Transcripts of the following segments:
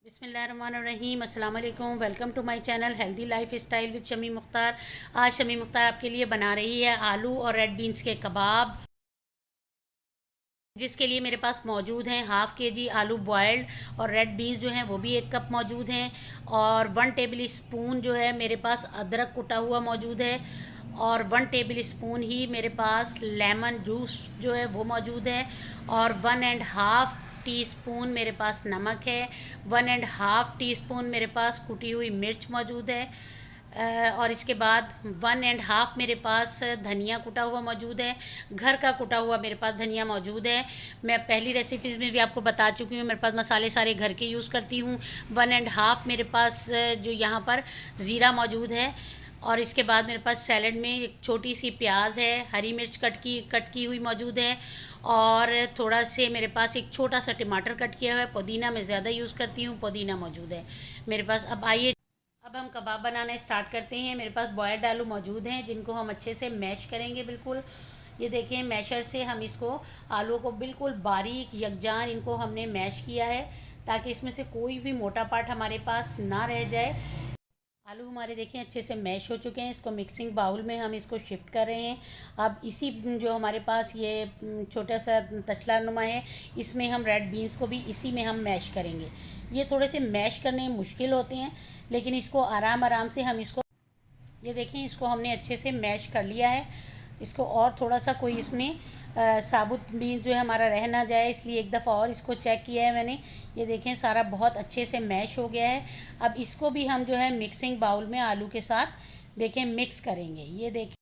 बिस्मिल्लाहिर्रहमानिर्रहीम अस्सलाम वालेकुम। Welcome to my channel healthy life style with Shami Mukhtar. आज शमी मुख्तार आपके लिए बना रही है आलू और रेड बीन्स के कबाब, जिसके लिए मेरे पास मौजूद हैं हाफ़ के जी आलू बॉयल्ड और रेड बीन्स जो हैं वो भी 1 कप मौजूद हैं, और 1 टेबल स्पून जो है मेरे पास अदरक कुटा हुआ मौजूद है, और 1 टेबल स्पून ही मेरे पास लेमन जूस जो है वो मौजूद है, और 1.5 टीस्पून मेरे पास नमक है, 1.5 टीस्पून मेरे पास कुटी हुई मिर्च मौजूद है, और इसके बाद 1.5 मेरे पास धनिया कुटा हुआ मौजूद है। घर का कुटा हुआ मेरे पास धनिया मौजूद है। मैं पहली रेसिपीज़ में भी आपको बता चुकी हूँ, मेरे पास मसाले सारे घर के यूज़ करती हूँ। 1.5 मेरे पास जो यहाँ पर ज़ीरा मौजूद है, और इसके बाद मेरे पास सैलड में एक छोटी सी प्याज है, हरी मिर्च कट की हुई मौजूद है, और थोड़ा से मेरे पास एक छोटा सा टमाटर कट किया हुआ है। पुदीना मैं ज़्यादा यूज़ करती हूँ, पुदीना मौजूद है मेरे पास। अब हम कबाब बनाना स्टार्ट करते हैं। मेरे पास बॉयल्ड आलू मौजूद हैं, जिनको हम अच्छे से मैश करेंगे। बिल्कुल ये देखें, मैशर से हम इसको आलू को बिल्कुल बारीक यकजान इनको हमने मैश किया है, ताकि इसमें से कोई भी मोटा पार्ट हमारे पास ना रह जाए। आलू हमारे देखें अच्छे से मैश हो चुके हैं। इसको मिक्सिंग बाउल में हम इसको शिफ्ट कर रहे हैं। अब इसी जो हमारे पास ये छोटा सा तसला नुमा है, इसमें हम रेड बीन्स को भी इसी में हम मैश करेंगे। ये थोड़े से मैश करने मुश्किल होते हैं, लेकिन इसको आराम आराम से हम इसको, ये देखें, इसको हमने अच्छे से मैश कर लिया है। इसको और थोड़ा सा कोई इसमें साबुत बीन्स जो है हमारा रह ना जाए, इसलिए एक दफ़ा और इसको चेक किया है मैंने। ये देखें सारा बहुत अच्छे से मैश हो गया है। अब इसको भी हम जो है मिक्सिंग बाउल में आलू के साथ देखें मिक्स करेंगे। ये देखें,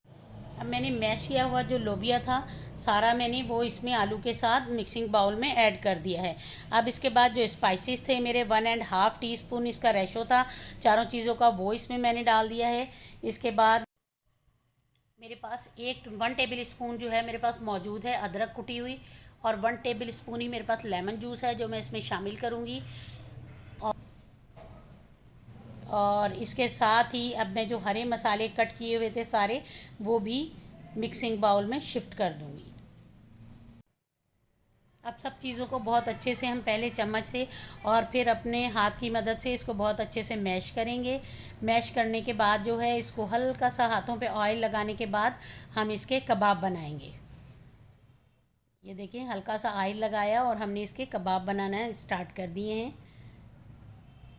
अब मैंने मैश किया हुआ जो लोबिया था सारा मैंने वो इसमें आलू के साथ मिक्सिंग बाउल में ऐड कर दिया है। अब इसके बाद जो स्पाइसेस थे मेरे 1.5 टीस्पून इसका रेशो था चारों चीज़ों का, वो इसमें मैंने डाल दिया है। इसके बाद मेरे पास 1 टेबल स्पून जो है मेरे पास मौजूद है अदरक कुटी हुई, और 1 टेबल स्पून ही मेरे पास लेमन जूस है जो मैं इसमें शामिल करूँगी। और इसके साथ ही अब मैं जो हरे मसाले कट किए हुए थे सारे, वो भी मिक्सिंग बाउल में शिफ्ट कर दूँगी। अब सब चीज़ों को बहुत अच्छे से हम पहले चम्मच से और फिर अपने हाथ की मदद से इसको बहुत अच्छे से मैश करेंगे। मैश करने के बाद जो है इसको हल्का सा हाथों पे ऑयल लगाने के बाद हम इसके कबाब बनाएंगे। ये देखिए, हल्का सा ऑयल लगाया और हमने इसके कबाब बनाना स्टार्ट कर दिए हैं।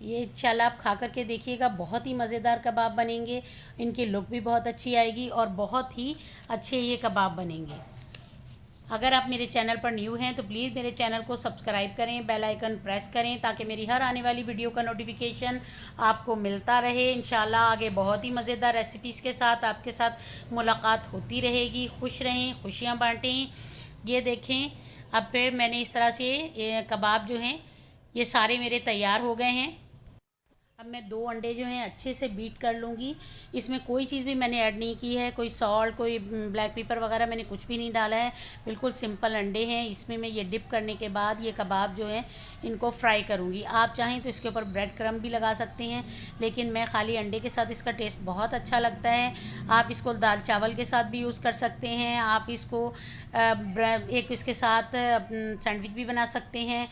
ये इंशाल्लाह आप खा कर के देखिएगा, बहुत ही मज़ेदार कबाब बनेंगे। इनकी लुक भी बहुत अच्छी आएगी और बहुत ही अच्छे ये कबाब बनेंगे। अगर आप मेरे चैनल पर न्यू हैं तो प्लीज़ मेरे चैनल को सब्सक्राइब करें, बेल आइकन प्रेस करें, ताकि मेरी हर आने वाली वीडियो का नोटिफिकेशन आपको मिलता रहे। इंशाल्लाह आगे बहुत ही मज़ेदार रेसिपीज़ के साथ आपके साथ मुलाकात होती रहेगी। खुश रहें, खुशियाँ बाँटें। ये देखें, अब फिर मैंने इस तरह से ये कबाब जो हैं ये सारे मेरे तैयार हो गए हैं। अब मैं 2 अंडे जो हैं अच्छे से बीट कर लूँगी। इसमें कोई चीज़ भी मैंने ऐड नहीं की है, कोई सॉल्ट, कोई ब्लैक पेपर वगैरह मैंने कुछ भी नहीं डाला है। बिल्कुल सिंपल अंडे हैं। इसमें मैं ये डिप करने के बाद ये कबाब जो हैं इनको फ्राई करूँगी। आप चाहें तो इसके ऊपर ब्रेड क्रम्ब भी लगा सकते हैं, लेकिन मैं खाली अंडे के साथ, इसका टेस्ट बहुत अच्छा लगता है। आप इसको दाल चावल के साथ भी यूज़ कर सकते हैं। आप इसको एक इसके साथ सैंडविच भी बना सकते हैं।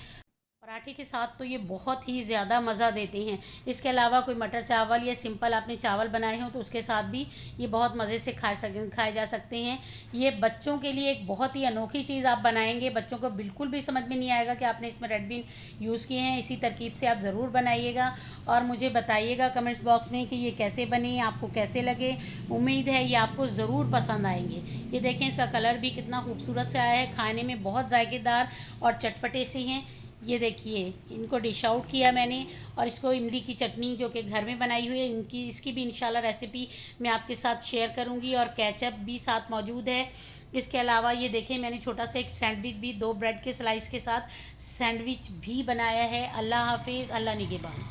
पराठे के साथ तो ये बहुत ही ज़्यादा मज़ा देते हैं। इसके अलावा कोई मटर चावल या सिंपल आपने चावल बनाए हों तो उसके साथ भी ये बहुत मज़े से खाए जा सकते हैं। ये बच्चों के लिए एक बहुत ही अनोखी चीज़ आप बनाएंगे। बच्चों को बिल्कुल भी समझ में नहीं आएगा कि आपने इसमें रेड बीन यूज़ किए हैं। इसी तरकीब से आप ज़रूर बनाइएगा और मुझे बताइएगा कमेंट्स बॉक्स में कि ये कैसे बने, आपको कैसे लगे। उम्मीद है ये आपको ज़रूर पसंद आएंगे। ये देखें, इसका कलर भी कितना खूबसूरत से आया है, खाने में बहुत जायकेदार और चटपटे से हैं। ये देखिए, इनको डिश आउट किया मैंने, और इसको इमली की चटनी जो कि घर में बनाई हुई है इसकी भी इंशाल्लाह रेसिपी मैं आपके साथ शेयर करूंगी, और केचप भी साथ मौजूद है। इसके अलावा ये देखें, मैंने छोटा सा एक सैंडविच भी 2 ब्रेड के स्लाइस के साथ सैंडविच भी बनाया है। अल्लाह हाफिज़, अल्लाह निगहबान।